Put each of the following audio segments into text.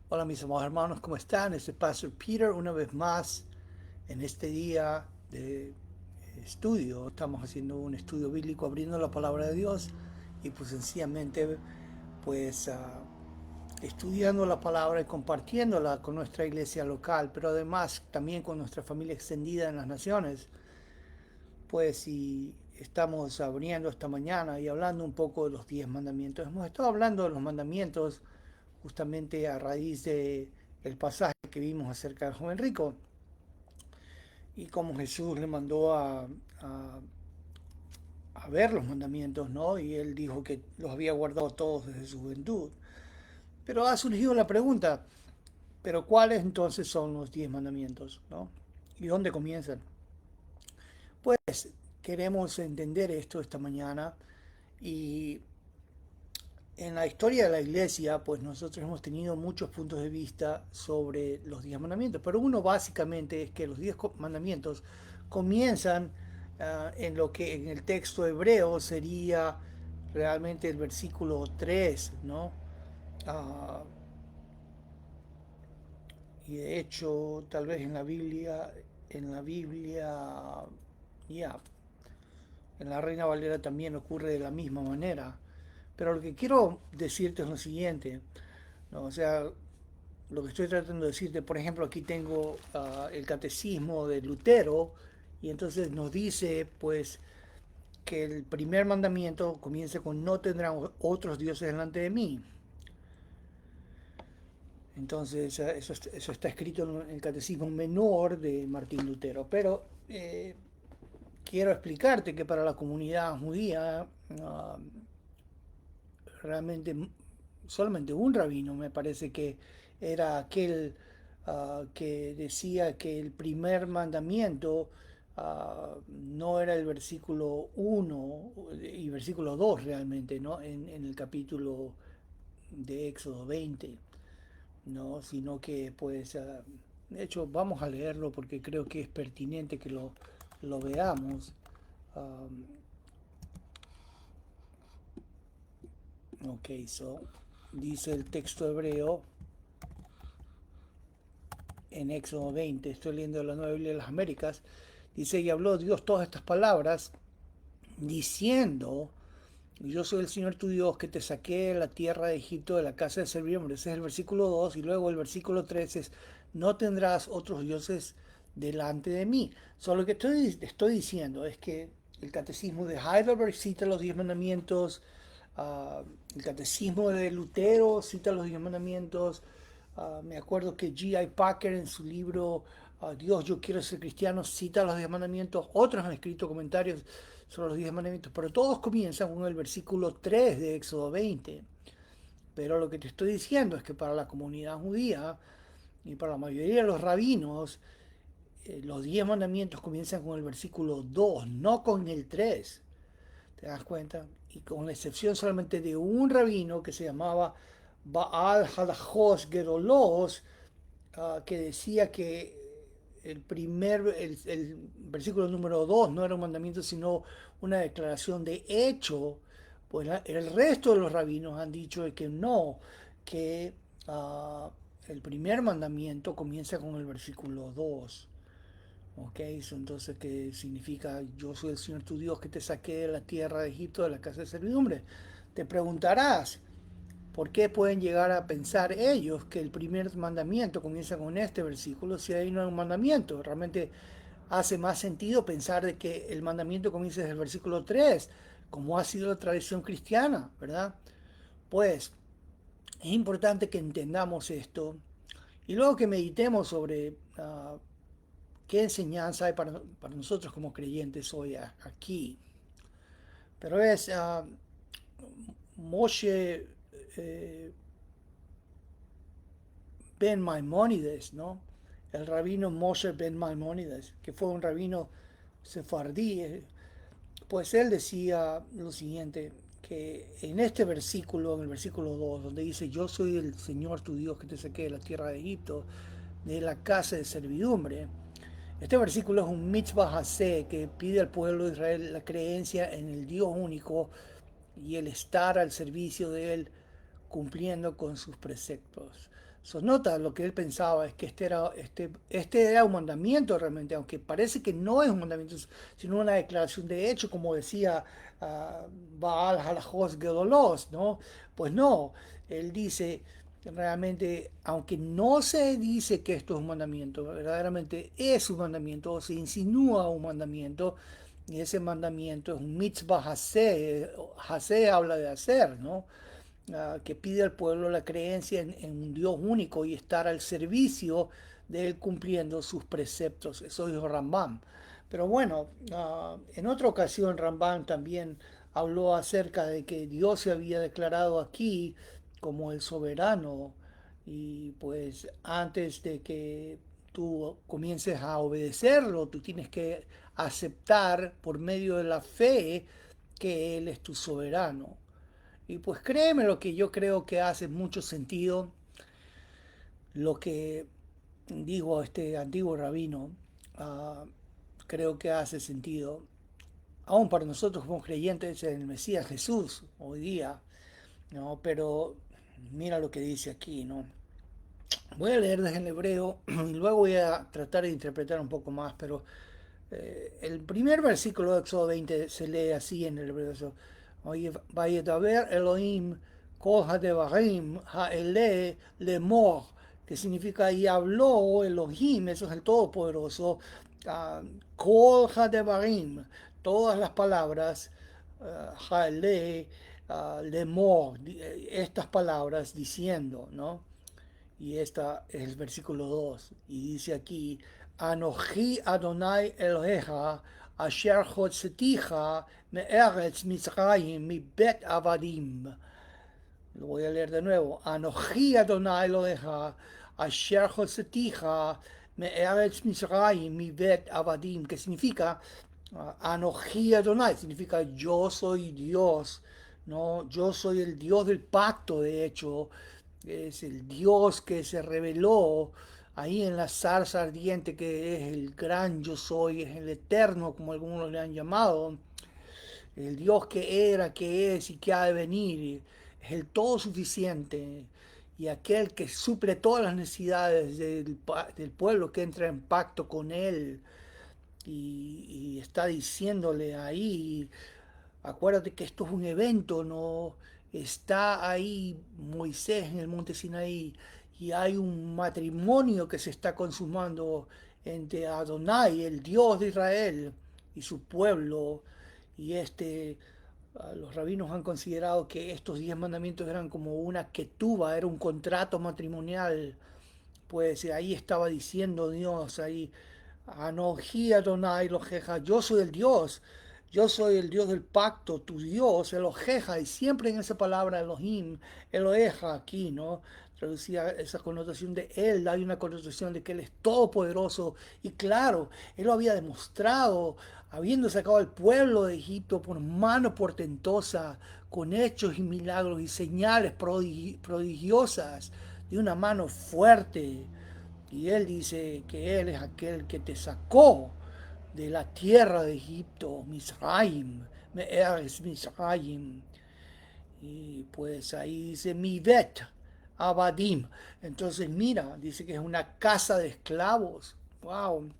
Hola mis amados hermanos, ¿cómo están? Este es Pastor Peter una vez más en este día de estudio. Estamos haciendo un estudio bíblico abriendo la palabra de Dios y pues sencillamente pues estudiando la palabra y compartiéndola con nuestra iglesia local, pero además también con nuestra familia extendida en las naciones. Pues y estamos abriendo esta mañana y hablando un poco de los 10 mandamientos. Hemos estado hablando de los mandamientos justamente a raíz de el pasaje que vimos acerca del joven rico y cómo Jesús le mandó a ver los mandamientos, ¿no? Y él dijo que los había guardado todos desde su juventud. Pero ha surgido la pregunta, ¿pero cuáles entonces son los 10 mandamientos, ¿no? ¿Y dónde comienzan? Pues queremos entender esto esta mañana y en la historia de la iglesia, pues nosotros hemos tenido muchos puntos de vista sobre los 10 mandamientos, pero uno básicamente es que los 10 mandamientos comienzan en lo que en el texto hebreo sería realmente el versículo 3, ¿no? Ah, y de hecho, tal vez en la Biblia, ya, en la Reina Valera también ocurre de la misma manera. Pero lo que quiero decirte es lo siguiente, ¿no? O sea, lo que estoy tratando de decirte, por ejemplo, aquí tengo el catecismo de Lutero y entonces nos dice pues que el primer mandamiento comienza con no tendrán otros dioses delante de mí. Entonces eso está escrito en el catecismo menor de Martín Lutero, pero quiero explicarte que para la comunidad judía realmente solamente un rabino me parece que era aquel que decía que el primer mandamiento no era el versículo 1 y versículo 2 realmente, ¿no? En el capítulo de Éxodo 20, ¿no? Sino que pues de hecho vamos a leerlo porque creo que es pertinente que lo veamos. Um, ok, so dice el texto hebreo en Éxodo 20, estoy leyendo la Nueva Biblia de las Américas, dice, y habló Dios todas estas palabras, diciendo, yo soy el Señor tu Dios que te saqué de la tierra de Egipto, de la casa de servidumbre. Ese es el versículo 2 y luego el versículo 3 es, no tendrás otros dioses delante de mí. Solo lo que estoy diciendo es que el catecismo de Heidelberg cita los 10 mandamientos, uh, el catecismo de Lutero cita los 10 mandamientos. Me acuerdo que G.I. Packer en su libro Dios, yo quiero ser cristiano, cita los 10 mandamientos. Otros han escrito comentarios sobre los 10 mandamientos, pero todos comienzan con el versículo 3 de Éxodo 20. Pero lo que te estoy diciendo es que para la comunidad judía y para la mayoría de los rabinos, los 10 mandamientos comienzan con el versículo 2, no con el 3. ¿Te das cuenta? Y con la excepción solamente de un rabino que se llamaba Baal Hadajos Gedolos, que decía que el versículo número 2 no era un mandamiento, sino una declaración de hecho, pues el resto de los rabinos han dicho que no, que uh, el primer mandamiento comienza con el versículo 2. ¿Ok? Entonces, ¿qué significa? Yo soy el Señor tu Dios que te saqué de la tierra de Egipto, de la casa de servidumbre. Te preguntarás, ¿por qué pueden llegar a pensar ellos que el primer mandamiento comienza con este versículo si ahí no hay un mandamiento? Realmente hace más sentido pensar de que el mandamiento comienza desde el versículo 3, como ha sido la tradición cristiana, ¿verdad? Pues es importante que entendamos esto y luego que meditemos sobre qué enseñanza hay para nosotros como creyentes hoy aquí. Pero es Moshe eh, Ben Maimónides, ¿no? El rabino Moshe Ben Maimónides, que fue un rabino sefardí, pues él decía lo siguiente, que en este versículo, en el versículo 2, donde dice, yo soy el Señor tu Dios que te saqué de la tierra de Egipto, de la casa de servidumbre, este versículo es un mitzvah hasé que pide al pueblo de Israel la creencia en el Dios único y el estar al servicio de él cumpliendo con sus preceptos. Nota lo que él pensaba, es que este era un mandamiento realmente, aunque parece que no es un mandamiento, sino una declaración de hecho, como decía Baal Halajos Gedolos, ¿no? Pues no, él dice realmente, aunque no se dice que esto es un mandamiento, verdaderamente es un mandamiento, o se insinúa un mandamiento, y ese mandamiento es un mitzvah hasé, hasé habla de hacer, ¿no? Que pide al pueblo la creencia en un Dios único y estar al servicio de él cumpliendo sus preceptos. Eso dijo Rambam. Pero bueno, en otra ocasión Rambam también habló acerca de que Dios se había declarado aquí como el soberano y pues antes de que tú comiences a obedecerlo, tú tienes que aceptar por medio de la fe que Él es tu soberano. Y pues créeme lo que yo creo que hace mucho sentido lo que dijo este antiguo rabino. ah, Creo que hace sentido, aún para nosotros como creyentes en el Mesías Jesús hoy día, ¿no? Pero mira lo que dice aquí, ¿no? Voy a leer desde el hebreo y luego voy a tratar de interpretar un poco más, pero el primer versículo de Éxodo 20 se lee así en el hebreo. Oye, Vayedaber Elohim kol hadevarim ha'ele lemor, que significa y habló Elohim, eso es el Todopoderoso, kol hadevarim, todas las palabras, ha'ele lemor, estas palabras diciendo, ¿no? Y esta es el versículo 2 y dice aquí, Anoji Adonai Eloheja, Asher Hotzeticha, Me'eretz Mitzrayim, mi Bet Avadim. Lo voy a leer de nuevo. Anoji Adonai Eloheja, Asher Hotzeticha, Me'eretz Mitzrayim, mi Bet Avadim, que significa, Anoji Adonai, significa yo soy Dios, ¿no? Yo soy el Dios del pacto, de hecho, es el Dios que se reveló ahí en la zarza ardiente, que es el gran yo soy, es el eterno, como algunos le han llamado, el Dios que era, que es y que ha de venir, es el todo suficiente y aquel que suple todas las necesidades del pueblo que entra en pacto con él y está diciéndole ahí, acuérdate que esto es un evento, no está ahí Moisés en el monte Sinaí y hay un matrimonio que se está consumando entre Adonai, el Dios de Israel, y su pueblo. Y los rabinos han considerado que estos 10 mandamientos eran como una ketubah, era un contrato matrimonial. Pues ahí estaba diciendo Dios, ahí, Anoji Adonai Eloheja, yo soy el Dios, yo soy el Dios del pacto, tu Dios, Eloheja, y siempre en esa palabra Elohim, Eloheja aquí, ¿no? Traducía esa connotación de Él, hay una connotación de que Él es todopoderoso, y claro, Él lo había demostrado, habiendo sacado al pueblo de Egipto por mano portentosa, con hechos y milagros y señales prodigiosas, de una mano fuerte. Y él dice que él es aquel que te sacó de la tierra de Egipto, Misraim, me eres Misraim. Y pues ahí dice Mivet Abadim. Entonces mira, dice que es una casa de esclavos. Wow.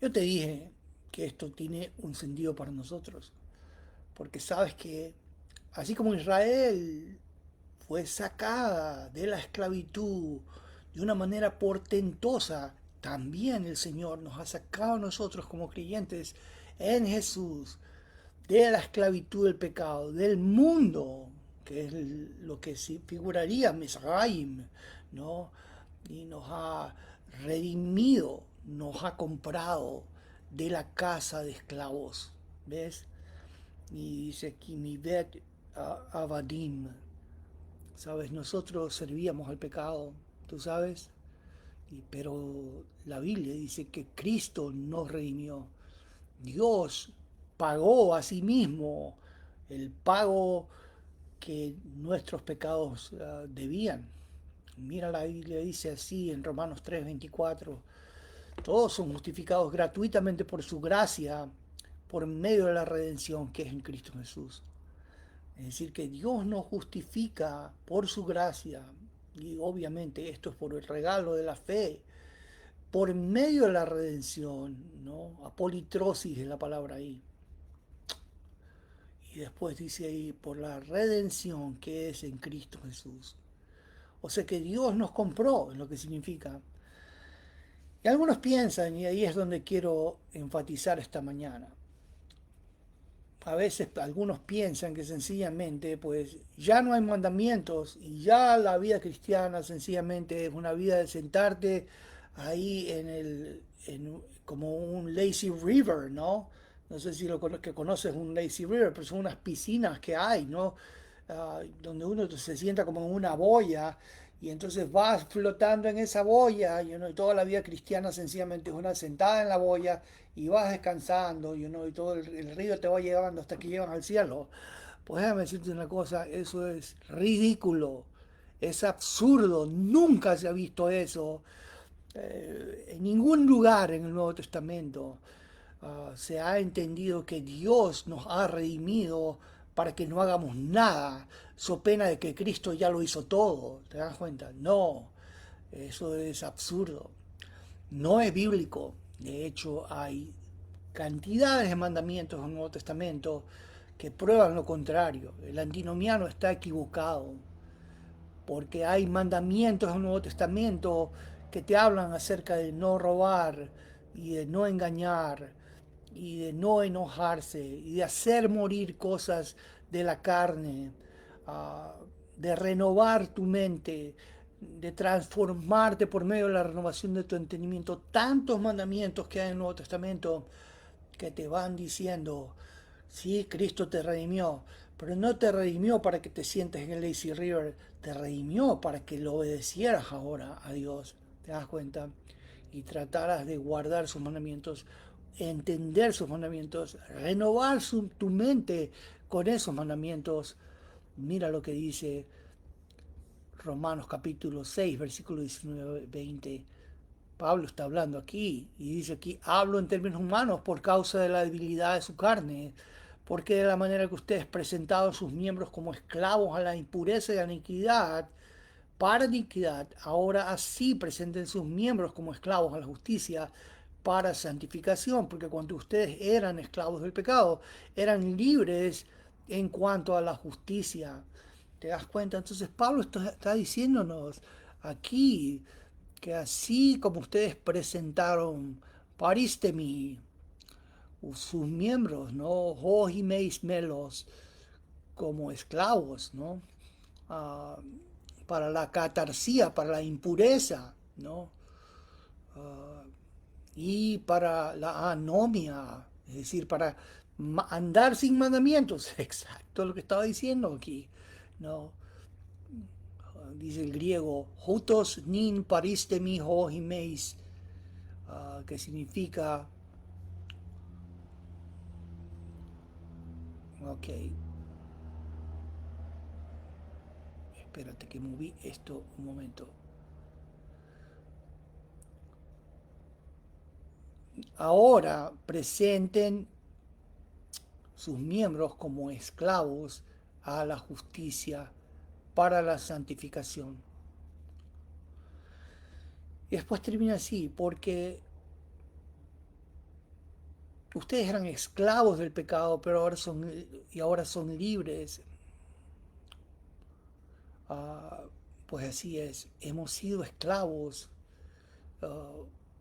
Yo te dije que esto tiene un sentido para nosotros. Porque sabes que así como Israel fue sacada de la esclavitud de una manera portentosa, también el Señor nos ha sacado a nosotros como creyentes en Jesús de la esclavitud del pecado, del mundo, que es lo que figuraría Misraim, ¿no? Y nos ha redimido, nos ha comprado de la casa de esclavos, ¿ves? Y dice aquí, mi bet avadim, ¿sabes? Nosotros servíamos al pecado, tú sabes, pero la Biblia dice que Cristo nos redimió. Dios pagó a sí mismo el pago que nuestros pecados debían. Mira, la Biblia dice así en Romanos 3:24, todos son justificados gratuitamente por su gracia, por medio de la redención que es en Cristo Jesús. Es decir, que Dios nos justifica por su gracia, Y obviamente esto es por el regalo de la fe, por medio de la redención, ¿no? Apolitrosis es la palabra ahí. Y después dice ahí, por la redención que es en Cristo Jesús. O sea que Dios nos compró, es lo que significa. Y algunos piensan, y ahí es donde quiero enfatizar esta mañana, a veces algunos piensan que sencillamente pues ya no hay mandamientos y ya la vida cristiana sencillamente es una vida de sentarte ahí como un lazy river, ¿no? No sé si que conoces un lazy river, pero son unas piscinas que hay, ¿no? Donde uno se sienta como en una boya y entonces vas flotando en esa boya, y toda la vida cristiana sencillamente es una sentada en la boya y vas descansando, y todo el río te va llevando hasta que llegas al cielo. Pues déjame decirte una cosa, eso es ridículo, es absurdo, nunca se ha visto eso en ningún lugar en el Nuevo Testamento. Se ha entendido que Dios nos ha redimido para que no hagamos nada, so pena de que Cristo ya lo hizo todo. ¿Te das cuenta? No, eso es absurdo. No es bíblico. De hecho, hay cantidades de mandamientos en el Nuevo Testamento que prueban lo contrario. El antinomiano está equivocado porque hay mandamientos en el Nuevo Testamento que te hablan acerca de no robar y de no engañar y de no enojarse y de hacer morir cosas de la carne, ah, de renovar tu mente, de transformarte por medio de la renovación de tu entendimiento. Tantos mandamientos que hay en el Nuevo Testamento que te van diciendo, sí, Cristo te redimió, pero no te redimió para que te sientes en el lazy river, te redimió para que lo obedecieras ahora a Dios. ¿Te das cuenta? Y trataras de guardar sus mandamientos, entender sus mandamientos, renovar tu mente con esos mandamientos. Mira lo que dice Romanos capítulo 6, versículo 19-20. Pablo está hablando aquí y dice aquí, hablo en términos humanos por causa de la debilidad de su carne, porque de la manera que ustedes presentaron sus miembros como esclavos a la impureza y a la iniquidad, para iniquidad, ahora así presenten sus miembros como esclavos a la justicia para santificación, porque cuando ustedes eran esclavos del pecado, eran libres en cuanto a la justicia. ¿Te das cuenta? Entonces Pablo está diciéndonos aquí que así como ustedes presentaron paristemi, sus miembros, ¿no? Hojimeis melos, como esclavos, ¿no? Ah, para la catarsia, para la impureza, ¿no? Ah, y para la anomia, es decir, para andar sin mandamientos, exacto lo que estaba diciendo aquí, ¿no? Dice el griego, hutos nin paristemi hojimeis, que significa, ok, espérate que moví esto un momento. Ahora presenten sus miembros como esclavos a la justicia para la santificación. Y después termina así, porque ustedes eran esclavos del pecado, pero ahora son libres. Ah, pues así es, hemos sido esclavos ah,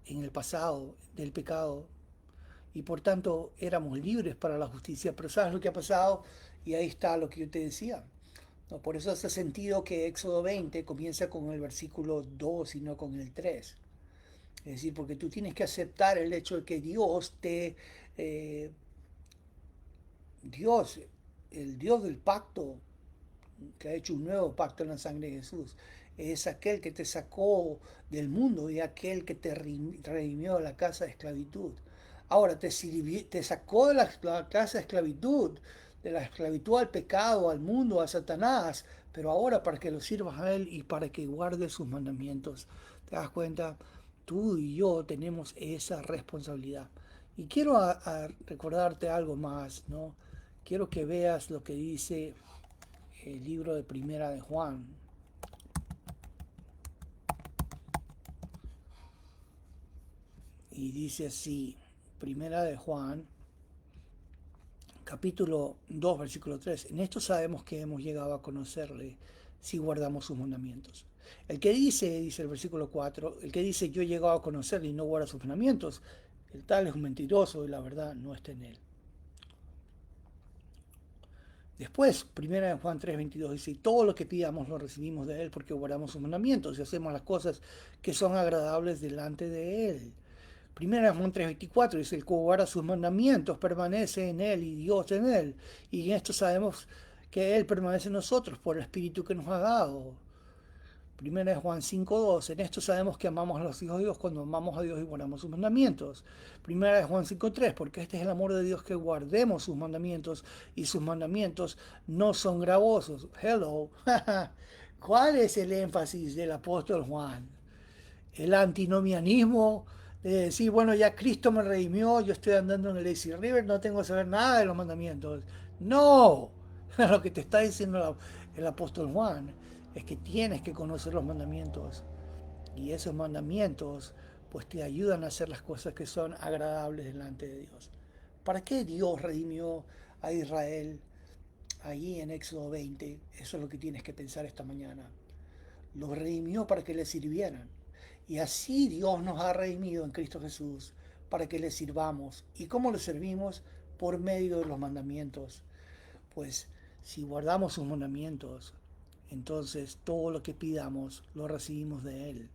en el pasado del pecado y por tanto éramos libres para la justicia. Pero ¿sabes lo que ha pasado? Y ahí está lo que yo te decía. ¿No? Por eso hace sentido que Éxodo 20 comienza con el versículo 2 y no con el 3. Es decir, porque tú tienes que aceptar el hecho de que Dios, el Dios del pacto, que ha hecho un nuevo pacto en la sangre de Jesús, es aquel que te sacó del mundo y aquel que te redimió de la casa de esclavitud. Ahora te sacó de la casa de esclavitud, de la esclavitud al pecado, al mundo, a Satanás, pero ahora para que lo sirvas a Él y para que guardes sus mandamientos. ¿Te das cuenta? Tú y yo tenemos esa responsabilidad. Y quiero recordarte algo más, ¿no? Quiero que veas lo que dice el libro de Primera de Juan. Y dice así, Primera de Juan, capítulo 2, versículo 3. En esto sabemos que hemos llegado a conocerle si guardamos sus mandamientos. El que dice el versículo 4, el que dice yo he llegado a conocerle y no guarda sus mandamientos, el tal es un mentiroso y la verdad no está en él. Después, 1 Juan 3:22 dice, todo lo que pidamos lo recibimos de Él porque guardamos sus mandamientos y hacemos las cosas que son agradables delante de Él. 1 Juan 3:24 dice, el que guarda sus mandamientos permanece en Él y Dios en Él. Y en esto sabemos que Él permanece en nosotros por el Espíritu que nos ha dado. 1 Juan 5:2, en esto sabemos que amamos a los hijos de Dios cuando amamos a Dios y guardamos sus mandamientos. 1 Juan 5:3, porque este es el amor de Dios que guardemos sus mandamientos y sus mandamientos no son gravosos. Hello, ¿cuál es el énfasis del apóstol Juan? El antinomianismo de decir, bueno, ya Cristo me redimió, yo estoy andando en el Lazy River, no tengo que saber nada de los mandamientos. No, lo que te está diciendo el apóstol Juan es que tienes que conocer los mandamientos y esos mandamientos pues te ayudan a hacer las cosas que son agradables delante de Dios. ¿Para qué Dios redimió a Israel allí en Éxodo 20? Eso es lo que tienes que pensar esta mañana. Los redimió para que le sirvieran. Y así Dios nos ha redimido en Cristo Jesús para que le sirvamos. ¿Y cómo le servimos? Por medio de los mandamientos. Pues si guardamos sus mandamientos, entonces todo lo que pidamos lo recibimos de Él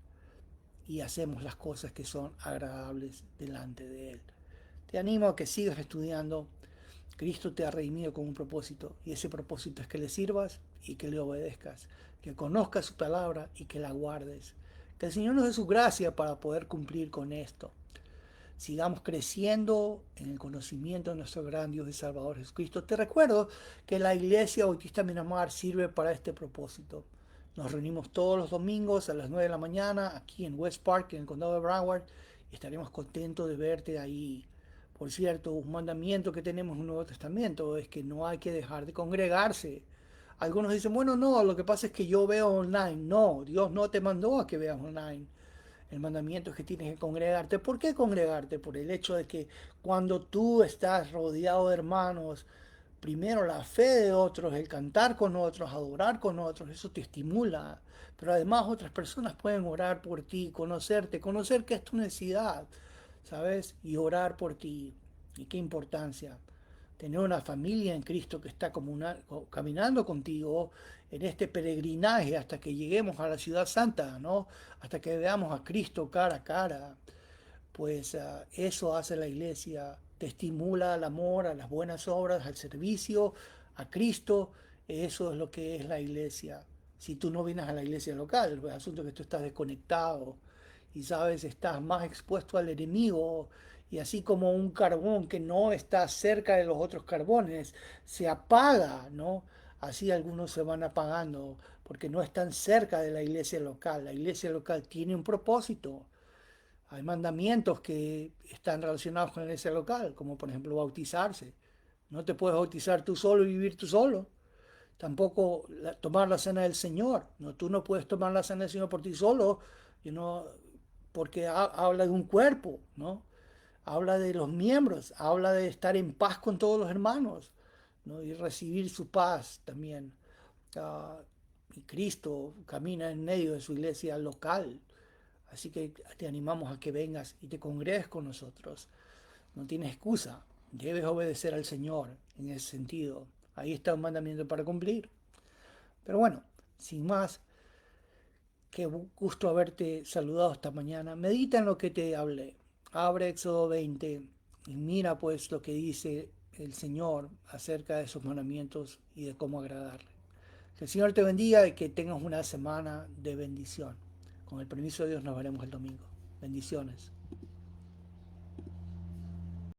y hacemos las cosas que son agradables delante de Él. Te animo a que sigas estudiando. Cristo te ha redimido con un propósito y ese propósito es que le sirvas y que le obedezcas, que conozcas su palabra y que la guardes. Que el Señor nos dé su gracia para poder cumplir con esto. Sigamos creciendo en el conocimiento de nuestro gran Dios y Salvador Jesucristo. Te recuerdo que la Iglesia Bautista Miramar sirve para este propósito. Nos reunimos todos los domingos a las 9 de la mañana aquí en West Park, en el condado de Broward, y estaremos contentos de verte ahí. Por cierto, un mandamiento que tenemos en el Nuevo Testamento es que no hay que dejar de congregarse. Algunos dicen, bueno, no, lo que pasa es que yo veo online. No, Dios no te mandó a que veas online. El mandamiento es que tienes que congregarte. ¿Por qué congregarte? Por el hecho de que cuando tú estás rodeado de hermanos, primero la fe de otros, el cantar con otros, adorar con otros, eso te estimula. Pero además otras personas pueden orar por ti, conocerte, conocer que es tu necesidad, ¿sabes? Y orar por ti. ¿Y qué importancia? Tener una familia en Cristo que está caminando contigo en este peregrinaje hasta que lleguemos a la ciudad santa, ¿no? Hasta que veamos a Cristo cara a cara. Pues eso hace la iglesia, te estimula al amor, a las buenas obras, al servicio, a Cristo. Eso es lo que es la iglesia. Si tú no vienes a la iglesia local, el asunto es que tú estás desconectado y sabes, estás más expuesto al enemigo. Y así como un carbón que no está cerca de los otros carbones se apaga, ¿no? Así algunos se van apagando porque no están cerca de la iglesia local. La iglesia local tiene un propósito. Hay mandamientos que están relacionados con la iglesia local, como por ejemplo bautizarse. No te puedes bautizar tú solo y vivir tú solo. Tampoco tomar la cena del Señor. No, tú no puedes tomar la cena del Señor por ti solo, porque habla de un cuerpo, ¿no? Habla de los miembros, habla de estar en paz con todos los hermanos, ¿no? Y recibir su paz también. Ah, y Cristo camina en medio de su iglesia local. Así que te animamos a que vengas y te congregues con nosotros. No tienes excusa. Debes obedecer al Señor en ese sentido. Ahí está un mandamiento para cumplir. Pero bueno, sin más, qué gusto haberte saludado esta mañana. Medita en lo que te hablé. Abre Éxodo 20 y mira pues lo que dice el Señor acerca de sus mandamientos y de cómo agradarle. Que el Señor te bendiga y que tengas una semana de bendición. Con el permiso de Dios nos veremos el domingo. Bendiciones.